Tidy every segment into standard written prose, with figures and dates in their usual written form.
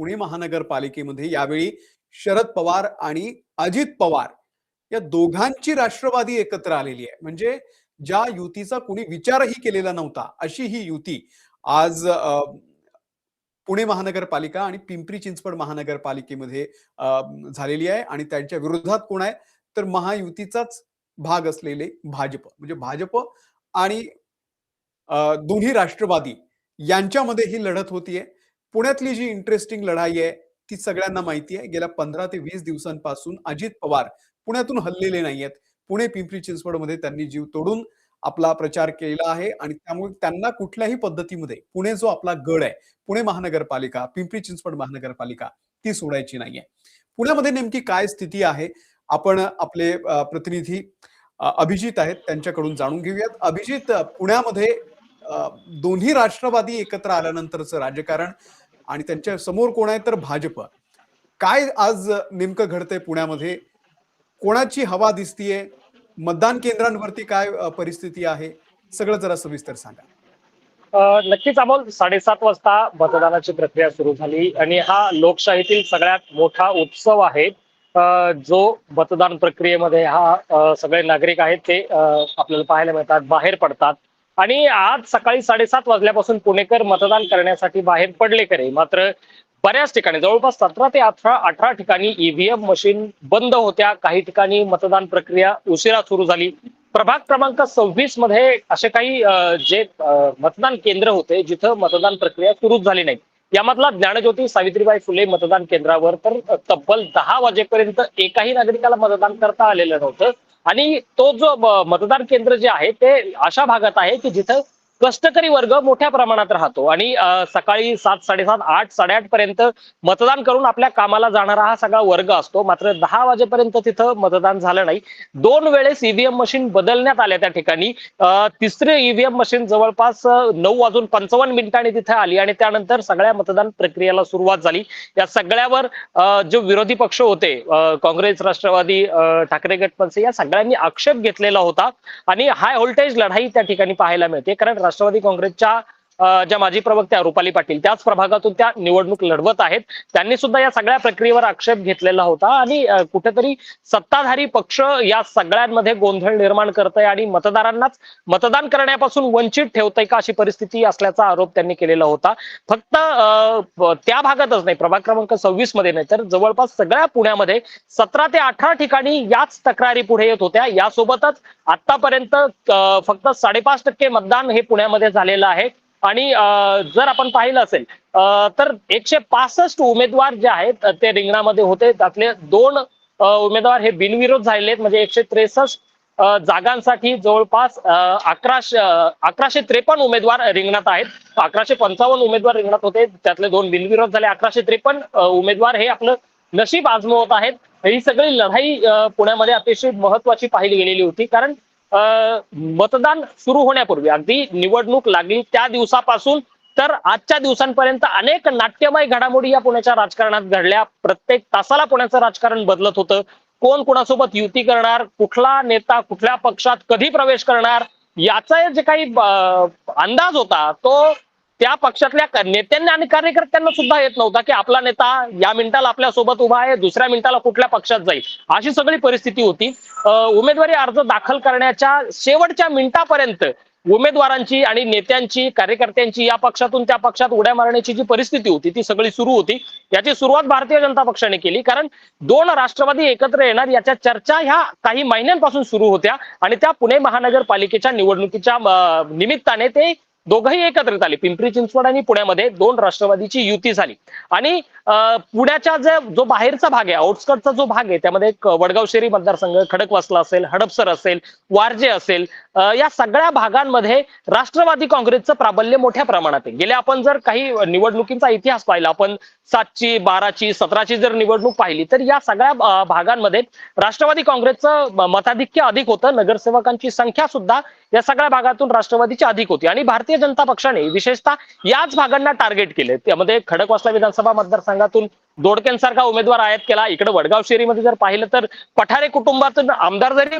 पुणे महानगरपालिकेमध्ये यावेळी शरद पवार आणि अजित पवार या दोघांची राष्ट्रवादी एकत्र आलेली आहे. म्हणजे ज्या युतीचा कुणी विचारही केलेला नव्हता अशी ही युती आज पुणे महानगरपालिका आणि पिंपरी चिंचवड महानगरपालिकेमध्ये झालेली आहे. आणि त्यांच्या विरोधात कोण आहे तर महायुतीचाच भाग असलेले भाजप, म्हणजे भाजप आणि दोन्ही राष्ट्रवादी यांच्यामध्ये ही लढत होतीये. पुण्यातली जी इंटरेस्टिंग लढाई आहे ती सगळ्यांना माहिती आहे. गेल्या 15 ते 20 दिवसांपासून अजित पवार पुण्यातून हललेले नाहीयेत. पुणे पिंपरी चिंचवडमध्ये त्यांनी जीव तोडून आपला प्रचार केला आहे आणि त्यामुळे त्यांना कुठल्याही पद्धतीमध्ये पुणे जो आपला गड आहे, पुणे महानगरपालिका, पिंपरी चिंचवड महानगरपालिका, ती सोडायची नाहीये. पुण्यामध्ये नेमकी काय स्थिती आहे आपण आपले प्रतिनिधी अभिजित आहेत त्यांच्याकडून जाणून घेऊयात. अभिजित, पुण्यामध्ये दोन्ही राष्ट्रवादी एकत्र आल्यानंतरचं राजकारण आणि त्यांच्या समोर कोण आहे तर भाजप. काय आज नेमकं घडतंय पुण्यामध्ये? कोणाची हवा दिसतीये? मतदान केंद्रांवरती काय परिस्थिती आहे? सगळं जरा सविस्तर सांगा. नक्कीच अमोल, 7:30 वाजता मतदानाची प्रक्रिया सुरू झाली आणि हा लोकशाहीतील सगळ्यात मोठा उत्सव आहे. जो मतदान प्रक्रियेमध्ये सगळे नागरिक आहेत ते आपल्याला पाहायला मिळतात, बाहेर पडतात. आणि आज सकाळी 7:30 वाजल्यापासून पुणेकर मतदान करण्यासाठी बाहेर पडले खरे, मात्र बऱ्याच ठिकाणी जवळपास 17 ते 18 ठिकाणी ईव्हीएम मशीन बंद होत्या. काही ठिकाणी मतदान प्रक्रिया उशिरा सुरू झाली. प्रभाग क्रमांक 26 मध्ये असे काही जे मतदान केंद्र होते जिथं मतदान प्रक्रिया सुरूच झाली नाही. यामधला ज्ञानज्योती सावित्रीबाई फुले मतदान केंद्रावर तर तब्बल 10 वाजेपर्यंत एकाही नागरिकाला मतदान करता आलेलं नव्हतं. आणि तो जो मतदान केंद्र जे आहे ते अशा भागात आहे की जिथं कष्टकरी वर्ग मोठ्या प्रमाणात राहतो आणि सकाळी 7, 7:30, 8, 8:30 पर्यंत मतदान करून आपल्या कामाला जाणारा हा सगळा वर्ग असतो. मात्र 10 वाजेपर्यंत तिथं मतदान झालं नाही. 2 वेळेस ईव्हीएम मशीन बदलण्यात आल्या त्या ठिकाणी. तिसरी ईव्हीएम मशीन जवळपास 9:55 तिथे आली आणि त्यानंतर सगळ्या मतदान प्रक्रियेला सुरुवात झाली. या सगळ्यावर जे विरोधी पक्ष होते, काँग्रेस, राष्ट्रवादी, ठाकरे गट मनसे, या सगळ्यांनी आक्षेप घेतलेला होता आणि हाय व्होल्टेज लढाई त्या ठिकाणी पाहायला मिळते. कारण राष्ट्रवादी काँग्रेसच्या ज्या माजी प्रवक्त्या रुपाली पाटील त्याच प्रभागातून त्या निवडणूक लढवत आहेत. त्यांनी सुद्धा या सगळ्या प्रक्रियेवर आक्षेप घेतलेला होता आणि कुठेतरी सत्ताधारी पक्ष या सगळ्यांमध्ये गोंधळ निर्माण करतय आणि मतदारांनाच मतदान करण्यापासून वंचित ठेवतय का, अशी परिस्थिती असल्याचा आरोप त्यांनी केलेला होता. फक्त त्या भागातच नाही, प्रभाग क्रमांक 26 मध्ये नाही तर जवळपास सगळ्या पुण्यामध्ये 17 ते 18 ठिकाणी याच तक्रारी पुढे येत होत्या. यासोबतच आतापर्यंत फक्त 5.5% मतदान हे पुण्यामध्ये झालेलं आहे. आणि जर आपण पाहिलं असेल तर 165 उमेदवार जे आहेत ते रिंगणामध्ये होते. त्यातले 2 उमेदवार हे बिनविरोध झालेले, म्हणजे 163 जागांसाठी जवळपास 1153 उमेदवार रिंगणात आहेत. 1155 उमेदवार रिंगणात होते, त्यातले 2 बिनविरोध झाले. 1153 उमेदवार हे आपलं नशीब आजमावत आहेत. ही सगळी लढाई पुण्यामध्ये अतिशय महत्वाची पाहिली गेलेली होती. कारण मतदान सुरू होण्यापूर्वी, अगदी निवडणूक लागली त्या दिवसापासून तर आजच्या दिवसांपर्यंत अनेक नाट्यमय घडामोडी या पुण्याच्या राजकारणात घडल्या. प्रत्येक तासाला पुण्याचं राजकारण बदलत होतं. कोण कोणासोबत युती करणार, कुठला नेता कुठल्या पक्षात कधी प्रवेश करणार, याचा जे काही अंदाज होता तो त्या पक्षातल्या नेत्यांना आणि कार्यकर्त्यांना सुद्धा येत नव्हता की आपला नेता या मिनिटाला आपल्या सोबत उभा आहे, दुसऱ्या मिनिटाला कुठल्या पक्षात जाईल, अशी सगळी परिस्थिती होती. उमेदवारी अर्ज दाखल करण्याच्या शेवटच्या मिनिटापर्यंत उमेदवारांची आणि नेत्यांची, कार्यकर्त्यांची या पक्षातून त्या पक्षात उड्या मारण्याची जी परिस्थिती होती ती सगळी सुरू होती. याची सुरुवात भारतीय जनता पक्षाने केली. कारण 2 राष्ट्रवादी एकत्र येणार याच्या चर्चा ह्या काही महिन्यांपासून सुरू होत्या आणि त्या पुणे महानगरपालिकेच्या निवडणुकीच्या निमित्ताने ते दोघंही एकत्रित आले. पिंपरी चिंचवड आणि पुण्यामध्ये 2 राष्ट्रवादीची युती झाली. आणि पुण्याच्या जो बाहेरचा भाग आहे, आउटस्कटचा जो भाग आहे, त्यामध्ये वडगाव शेरी मतदारसंघ, खडकवासला असेल, हडपसर असेल, वारजे असेल, या सगळ्या भागांमध्ये राष्ट्रवादी काँग्रेसचं प्राबल्य मोठ्या प्रमाणात आहे. गेल्या आपण जर काही निवडणुकींचा इतिहास पाहिला, आपण 7ची, 12ची, 17ची जर निवडणूक पाहिली तर या सगळ्या भागांमध्ये राष्ट्रवादी काँग्रेसचं मताधिक्य अधिक होतं. नगरसेवकांची संख्या सुद्धा या सगळ्या भागातून राष्ट्रवादीची अधिक होती आणि भारतीय जनता पक्षाने विशेषतः याच भागांना टार्गेट केले. त्यामध्ये खडकवासला विधानसभा मतदारसंघातून दोडकेंसारखा उमेदवार आयात केला. इकडे वडगाव शेरीमध्ये जर पाहिलं तर पठारे कुटुंबातून आमदार जरी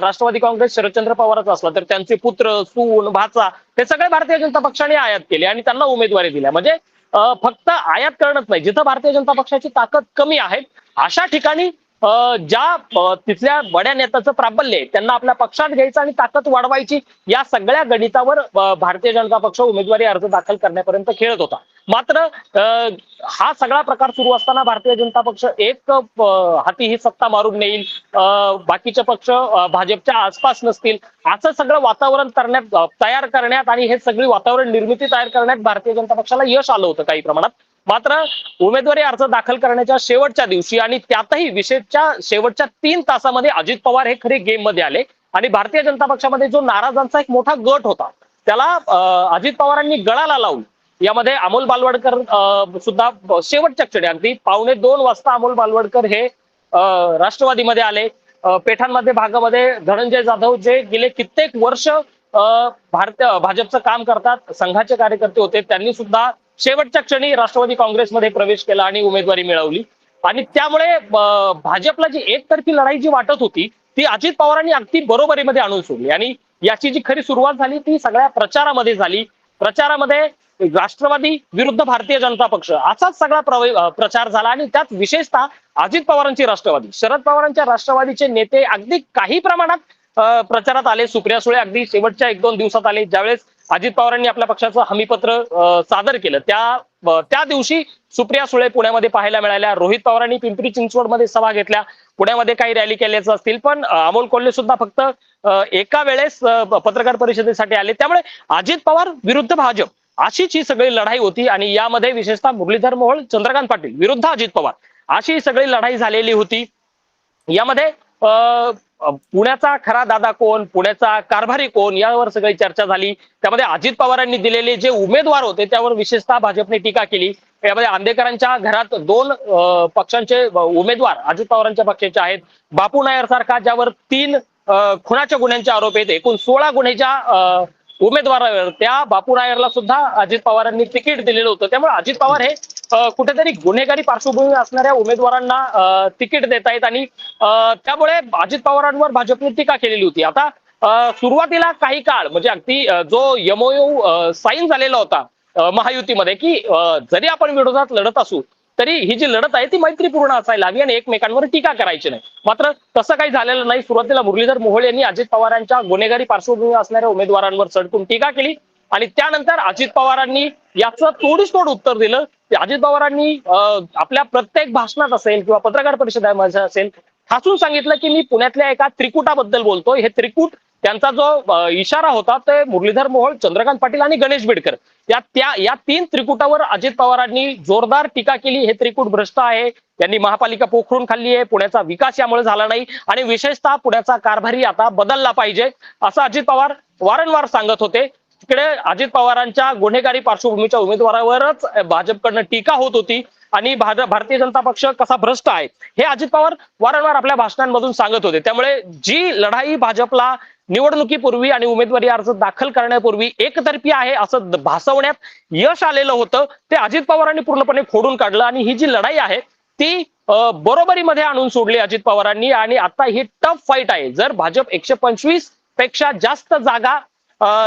राष्ट्रवादी काँग्रेस शरदचंद्र पवारचा असला तर त्यांचे पुत्र, सून, भाचा हे सगळे भारतीय जनता पक्षाने आयात केले आणि त्यांना उमेदवारी दिल्या. म्हणजे फक्त आयात करणंच नाही, जिथं भारतीय जनता पक्षाची ताकद कमी आहे अशा ठिकाणी तिथल्या बड्या नेत्याचं प्राबल्य आहे त्यांना आपल्या पक्षात घ्यायचं आणि ताकद वाढवायची, या सगळ्या गणितावर भारतीय जनता पक्ष उमेदवारी अर्ज दाखल करण्यापर्यंत खेळत होता. मात्र हा सगळा प्रकार सुरू असताना भारतीय जनता पक्ष एक हाती ही सत्ता मारून नेईल, बाकीचे पक्ष भाजपच्या आसपास नसतील, असं सगळं वातावरण तयार करण्यात आणि हे सगळी वातावरण निर्मिती तयार करण्यात भारतीय जनता पक्षाला यश आलं होतं काही प्रमाणात. मात्र उमेदवारी अर्ज दाखल करण्याच्या शेवटच्या दिवशी आणि त्यातही विशेषच्या शेवटच्या 3 तासामध्ये अजित पवार हे खरे गेम मध्ये आले आणि भारतीय जनता पक्षामध्ये जो नाराजांचा एक मोठा गट होता त्याला अजित पवारांनी गळाला लावून यामध्ये अमोल बालवडकर सुद्धा शेवटच्या क्षणी अगदी 1:15 वाजता अमोल बालवडकर हे राष्ट्रवादीमध्ये आले. पेठांमध्ये भागामध्ये धनंजय जाधव जे गेले कित्येक वर्ष भाजपचं काम करतात, संघाचे कार्यकर्ते होते, त्यांनी सुद्धा शेवटच्या क्षणी राष्ट्रवादी काँग्रेसमध्ये प्रवेश केला आणि उमेदवारी मिळवली. आणि त्यामुळे भाजपला जी एकतर्फी लढाई जी वाटत होती ती अजित पवारांनी अगदी बरोबरीमध्ये आणून सोडली आणि याची जी खरी सुरुवात झाली ती सगळ्या प्रचारामध्ये झाली. प्रचारामध्ये राष्ट्रवादी विरुद्ध भारतीय जनता पक्ष असाच सगळा प्रचार झाला आणि त्यात विशेषतः अजित पवारांची राष्ट्रवादी, शरद पवारांच्या राष्ट्रवादीचे नेते अगदी काही प्रमाणात प्रचारात आले. सुप्रिया सुळे अगदी शेवटच्या 1-2 दिवसात आले, ज्यावेळेस अजित पवारांनी आपल्या पक्षाचं हमीपत्र सादर केलं त्या दिवशी सुप्रिया सुळे पुण्यामध्ये पाहायला मिळाल्या. रोहित पवारांनी पिंपरी चिंचवडमध्ये सभा घेतल्या, पुण्यामध्ये काही रॅली केल्याचं असतील, पण अमोल कोल्हे सुद्धा फक्त एका वेळेस पत्रकार परिषदेसाठी आले. त्यामुळे अजित पवार विरुद्ध भाजप अशीच ही सगळी लढाई होती आणि यामध्ये विशेषतः मुरलीधर मोहोळ, चंद्रकांत पाटील विरुद्ध अजित पवार अशी सगळी लढाई झालेली होती. यामध्ये पुण्याचा खरा दादा कोण, पुण्याचा कारभारी कोण यावर सगळी चर्चा झाली. त्यामध्ये अजित पवारांनी दिलेले जे उमेदवार होते त्यावर विशेषतः भाजपने टीका केली. यामध्ये आंबेकरांच्या घरात 2 पक्षांचे उमेदवार अजित पवारांच्या पक्षाचे आहेत. बापू नायर सारखा ज्यावर 3 खुनाच्या गुन्ह्यांचे आरोप आहेत, एकूण 16 गुन्ह्याच्या उमेदवारावर त्या बापू नायरला सुद्धा अजित पवारांनी तिकीट दिलेलं होतं. त्यामुळे अजित पवार हे कुठेतरी गुन्हेगारी पार्श्वभूमी असणाऱ्या उमेदवारांना तिकीट देत आहेत आणि त्यामुळे अजित पवारांवर भाजपने टीका केलेली होती. आता सुरुवातीला काही काळ म्हणजे अगदी जो एमओयू साईन झालेला होता महायुतीमध्ये की जरी आपण विरोधात लढत असू तरी ही जी लढत आहे ती मैत्रीपूर्ण असायला हवी आणि एकमेकांवर टीका करायची नाही. मात्र तसं काही झालेलं नाही. सुरुवातीला मुरलीधर मोहोळ यांनी अजित पवारांच्या गुन्हेगारी पार्श्वभूमी असणाऱ्या उमेदवारांवर सडकून टीका केली आणि त्यानंतर अजित पवारांनी याचं तोड उत्तर दिलं. अजित पवारांनी आपल्या प्रत्येक भाषणात असेल किंवा पत्रकार परिषदेमध्ये असेल ठासून सांगितलं की मी पुण्यातल्या एका त्रिकुटाबद्दल बोलतोय. हे त्रिकूट त्यांचा जो इशारा होता ते मुरलीधर मोहोळ, चंद्रकांत पाटील आणि गणेश बिडकर या 3 त्रिकुटावर अजित पवारांनी जोरदार टीका केली. हे त्रिकूट भ्रष्ट आहे, त्यांनी महापालिका पोखरून खाल्ली आहे, पुण्याचा विकास यामुळे झाला नाही आणि विशेषतः पुण्याचा कारभारी आता बदलला पाहिजे असं अजित पवार वारंवार सांगत होते. तिकडे अजित पवारांच्या गुन्हेगारी पार्श्वभूमीच्या उमेदवारावरच भाजपकडनं टीका होत होती आणि भारतीय जनता पक्ष कसा भ्रष्ट आहे हे अजित पवार वारंवार आपल्या भाषणांमधून सांगत होते. त्यामुळे जी लढाई भाजपला निवडणुकीपूर्वी आणि उमेदवारी अर्ज दाखल करण्यापूर्वी एकतर्फी आहे असं भासवण्यात यश आलेलं होतं ते अजित पवारांनी पूर्णपणे फोडून काढलं आणि ही जी लढाई आहे ती बरोबरीमध्ये आणून सोडली अजित पवारांनी. आणि आता ही टफ फाईट आहे. जर भाजप 125 पेक्षा जास्त जागा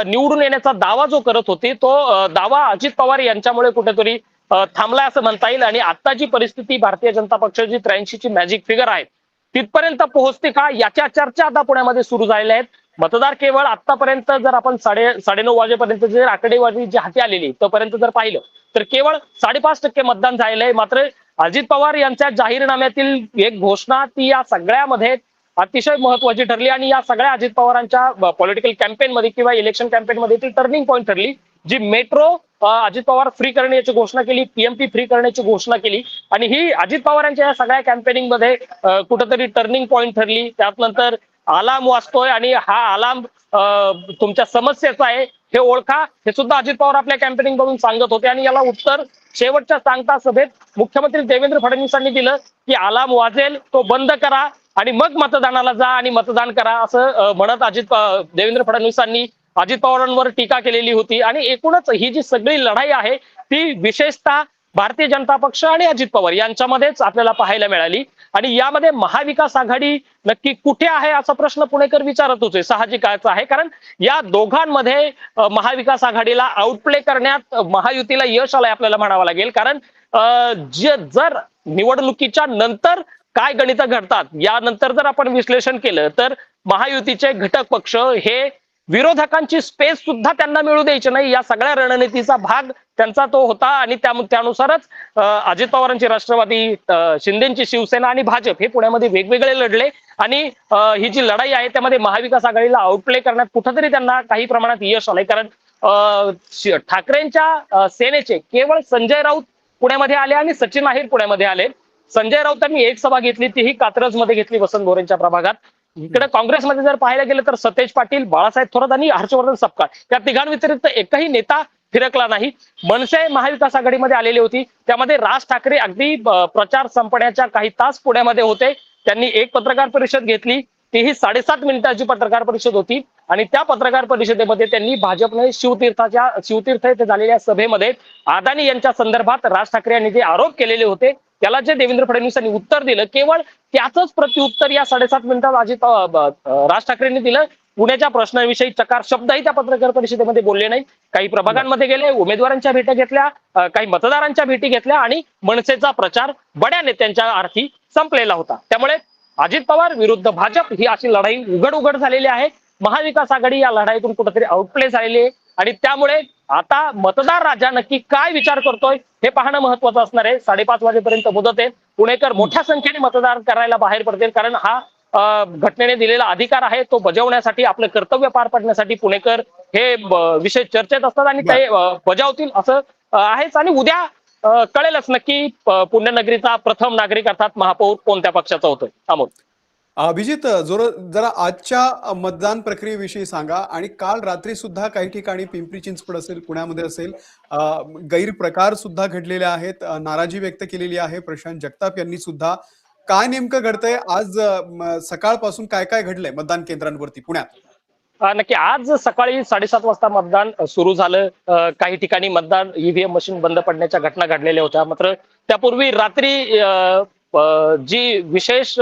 निवडून येण्याचा दावा जो करत होती तो दावा अजित पवार यांच्यामुळे कुठेतरी थांबलाय असं म्हणता येईल. आणि आत्ताची परिस्थिती भारतीय जनता पक्षाची 83 ची मॅजिक फिगर आहे तिथपर्यंत पोहोचते का याच्या चर्चा आता पुण्यामध्ये सुरू झालेल्या आहेत. मतदार केवळ आतापर्यंत जर आपण 9:30 वाजेपर्यंत जर आकडेवारी जी हाती आलेली तोपर्यंत जर पाहिलं तर केवळ 5.5% मतदान झालेलं आहे. मात्र अजित पवार यांच्या जाहीरनाम्यातील एक घोषणा ती या सगळ्यामध्ये अतिशय महत्वाची ठरली आणि या सगळ्या अजित पवारांच्या पॉलिटिकल कॅम्पेनमध्ये किंवा इलेक्शन कॅम्पेनमध्ये ती टर्निंग पॉईंट ठरली. जी मेट्रो अजित पवार फ्री करण्याची घोषणा केली, पीएमपी फ्री करण्याची घोषणा केली आणि ही अजित पवारांच्या या सगळ्या कॅम्पेनिंग मध्ये कुठेतरी टर्निंग पॉईंट ठरली. त्यानंतर अलार्म वाजतोय आणि हा अलार्म तुमच्या समस्येचा आहे हे ओळखा हे सुद्धा अजित पवार आपल्या कॅम्पेनिंग मधून सांगत होते. आणि याला उत्तर शेवटच्या सांगता सभेत मुख्यमंत्री देवेंद्र फडणवीसांनी दिलं की अलार्म वाजेल तो बंद करा आणि मग मतदानाला जा आणि मतदान करा असं म्हणत देवेंद्र फडणवीसांनी अजित पवारांवर टीका केलेली होती. आणि एकूणच ही जी सगळी लढाई आहे ती विशेषतः भारतीय जनता पक्ष आणि अजित पवार यांच्यामध्येच आपल्याला पाहायला मिळाली. आणि यामध्ये महाविकास आघाडी नक्की कुठे आहे असा प्रश्न पुणेकर विचारत होते. साहजिकच आहे, कारण या दोघांमध्ये महाविकास आघाडीला आउटप्ले करण्यात महायुतीला यश आलंय आपल्याला म्हणावं लागेल. कारण जर निवडणुकीच्या नंतर काय गणितं घडतात यानंतर जर आपण विश्लेषण केलं तर महायुतीचे घटक पक्ष हे विरोधकांची स्पेस सुद्धा त्यांना मिळू द्यायची नाही, या सगळ्या रणनीतीचा भाग त्यांचा तो होता. आणि त्यानुसारच अजित पवारांची राष्ट्रवादी, शिंदेची शिवसेना आणि भाजप हे पुण्यामध्ये वेगवेगळे लढले. आणि ही जी लढाई आहे त्यामध्ये महाविकास आघाडीला आउटप्ले करण्यात कुठंतरी त्यांना काही प्रमाणात यश आलंय. कारण ठाकरेंच्या सेनेचे केवळ संजय राऊत पुण्यामध्ये आले आणि सचिन अहिर पुण्यामध्ये आले. संजय राऊतांनी एक सभा घेतली, तीही कात्रजमध्ये घेतली वसंत मोरेंच्या प्रभागात. इकडे काँग्रेसमध्ये जर पाहायला गेलं तर सतेज पाटील, बाळासाहेब थोरात आणि हर्षवर्धन सपकाळ या तिघांव्यतिरिक्त एकही नेता फिरकला नाही. मनसे महाविकास आघाडीमध्ये आलेली होती, त्यामध्ये राज ठाकरे अगदी प्रचार संपण्याच्या काही तास पुण्यामध्ये होते. त्यांनी एक पत्रकार परिषद घेतली, तीही 7.5 मिनिटाची पत्रकार परिषद होती. आणि त्या पत्रकार परिषदेमध्ये त्यांनी भाजपने शिवतीर्थ येथे झालेल्या सभेमध्ये अदानी यांच्या संदर्भात राज ठाकरे यांनी जे आरोप केलेले होते त्याला जे देवेंद्र फडणवीसांनी उत्तर दिलं, केवळ त्याचंच प्रत्युत्तर या 7.5 मिनिटात राज ठाकरेंनी दिलं. पुण्याच्या प्रश्नाविषयी चकार शब्दही त्या पत्रकार परिषदेमध्ये बोलले नाही. काही प्रभागांमध्ये गेले, उमेदवारांच्या भेट्या घेतल्या, काही मतदारांच्या भेटी घेतल्या आणि मनसेचा प्रचार बड्या नेत्यांच्या अर्थी संपलेला होता. त्यामुळे अजित पवार विरुद्ध भाजप ही अशी लढाई उघड झालेली आहे. महाविकास आघाडी या लढाईतून कुठेतरी आउटप्ले झालेली आहे. आणि त्यामुळे आता मतदार राजा नक्की काय विचार करतोय हे पाहणं महत्वाचं असणार आहे. 5:30 वाजेपर्यंत मुदत आहे. पुणेकर मोठ्या संख्येने मतदान करायला बाहेर पडतील, कारण हा घटनेने दिलेला अधिकार आहे तो बजावण्यासाठी, आपलं कर्तव्य पार पाडण्यासाठी पुणेकर हे विषय चर्चेत असतात आणि ते बजावतील असं आहेच. आणि उद्या कळेलच नक्की पुण्यनगरीचा प्रथम नागरिक अर्थात महापौर कोणत्या पक्षाचा होतोय. अमोल. अभिजित, जरा आजच्या मतदान प्रक्रियेविषयी सांगा. आणि काल रात्री सुद्धा काही ठिकाणी पिंपरी चिंचवड असेल, पुण्यामध्ये असेल, गैरप्रकार सुद्धा घडलेले आहेत, नाराजी व्यक्त केलेली आहे प्रशांत जगताप यांनी सुद्धा. काय नेमकं घडतंय आज, सकाळपासून काय काय घडलंय मतदान केंद्रांवरती पुण्यात? नक्की आज सकाळी 7:30 वाजता मतदान सुरू झालं. काही ठिकाणी मतदान ईव्हीएम मशीन बंद पडण्याच्या घटना घडलेल्या होत्या. मात्र त्यापूर्वी रात्री जी विशेष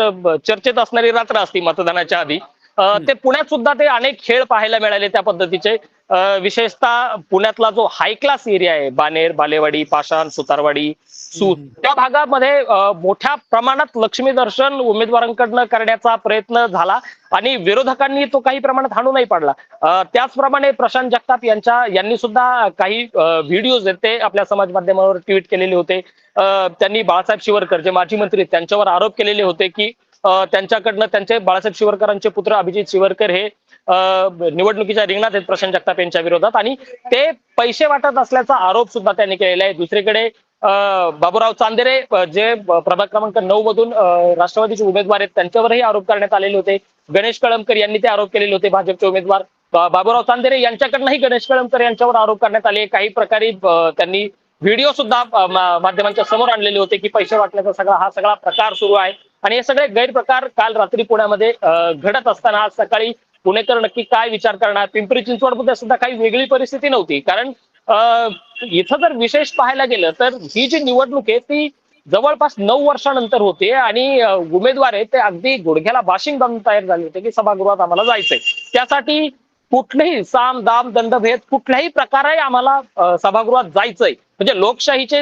चर्चेत असणारी रात्र असती मतदानाच्या आधी, ते पुण्यात सुद्धा ते अनेक खेळ पाहायला मिळाले त्या पद्धतीचे. विशेषतः पुण्यातला जो हाय क्लास एरिया आहे, बाणेर, बालेवाडी, पाषाण, सुतारवाडी, सूत, त्या भागामध्ये मोठ्या प्रमाणात लक्ष्मी दर्शन उमेदवारांकडनं करण्याचा प्रयत्न झाला आणि विरोधकांनी तो काही प्रमाणात हाणू नाही पाडला. त्याचप्रमाणे प्रशांत जगताप यांनी सुद्धा काही व्हिडिओज आहेत ते आपल्या समाज माध्यमावर ट्विट केलेले होते. त्यांनी बाळासाहेब शिवरकर जे माजी मंत्री त्यांच्यावर आरोप केलेले होते की त्यांच्याकडनं त्यांचे बाळासाहेब शिवरकरांचे पुत्र अभिजित शिवरकर हे निवडणुकीच्या रिंगणात आहेत प्रशांत जगताप यांच्या विरोधात आणि ते पैसे वाटत असल्याचा आरोप सुद्धा त्यांनी केलेला आहे. दुसरीकडे बाबूराव चांदेरे जे प्रभाग क्रमांक 9 मधून राष्ट्रवादीचे उमेदवार आहेत त्यांच्यावरही आरोप करण्यात आलेले होते. गणेश कळमकर यांनी ते आरोप केलेले होते, भाजपचे उमेदवार. बाबूराव चांदेरे यांच्याकडनंही गणेश कळमकर यांच्यावर आरोप करण्यात आले. काही प्रकारे त्यांनी व्हिडिओ सुद्धा माध्यमांच्या समोर आणलेले होते की पैसे वाटण्याचा हा सगळा प्रकार सुरू आहे. आणि हे सगळे गैरप्रकार काल रात्री पुण्यामध्ये घडत असताना आज सकाळी पुणेकर नक्की काय विचार करणार? पिंपरी चिंचवडमध्ये सुद्धा काही वेगळी परिस्थिती नव्हती, कारण इथं जर विशेष पाहायला गेलं तर ही जी निवडणूक आहे ती जवळपास 9 वर्षानंतर होते आणि उमेदवार आहेत ते अगदी गुडघ्याला बाशिंग बांधून तयार झाले होते की सभागृहात आम्हाला जायचंय. त्यासाठी कुठलेही साम दाम दंडभेद कुठल्याही प्रकारे आम्हाला सभागृहात जायचंय, म्हणजे लोकशाहीचे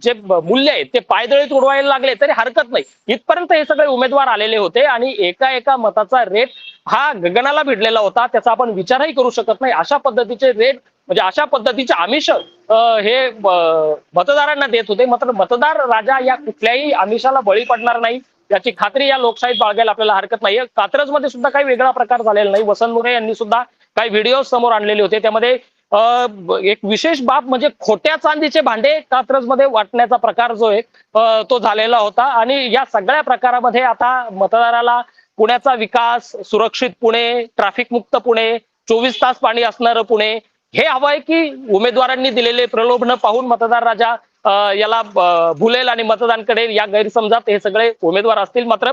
जे मूल्य आहेत ते पायदळीत उडवायला लागले तरी हरकत नाही, इथपर्यंत हे सगळे उमेदवार आलेले होते. आणि एका मताचा रेट हा गगनाला भिडलेला होता, त्याचा आपण विचारही करू शकत नाही. अशा पद्धतीचे रेट म्हणजे अशा पद्धतीचे आमिष हे मतदारांना देत होते. मात्र मतदार राजा या कुठल्याही आमिषाला बळी पडणार नाही याची खात्री या लोकशाहीत बाळगायला आपल्याला हरकत नाहीये. कात्रजमध्ये सुद्धा काही वेगळा प्रकार झालेला नाही. वसंत मोरे यांनी सुद्धा काही व्हिडिओ समोर आणलेले होते. त्यामध्ये एक विशेष बाब म्हणजे खोट्या चांदीचे भांडे कात्रजमध्ये वाटण्याचा प्रकार जो आहे तो झालेला होता. आणि या सगळ्या प्रकारामध्ये आता मतदाराला पुण्याचा विकास, सुरक्षित पुणे, ट्रॅफिक मुक्त पुणे, 24 तास पाणी असणारं पुणे हे हवंय की उमेदवारांनी दिलेले प्रलोभन पाहून मतदार राजा याला भुलेल आणि मतदान करेल या गैरसमजात हे सगळे उमेदवार असतील. मात्र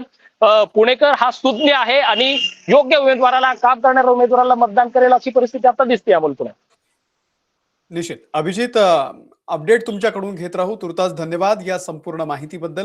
पुणेकर हा सुज्ञ आहे आणि योग्य उमेदवाराला, काम करणाऱ्या उमेदवाराला मतदान करेल अशी परिस्थिती आता दिसते अमोल पुण्यात. निश्चित. अभिजित, अपडेट तुमच्याकडून घेत राहू. तुर्तास धन्यवाद या संपूर्ण माहितीबद्दल.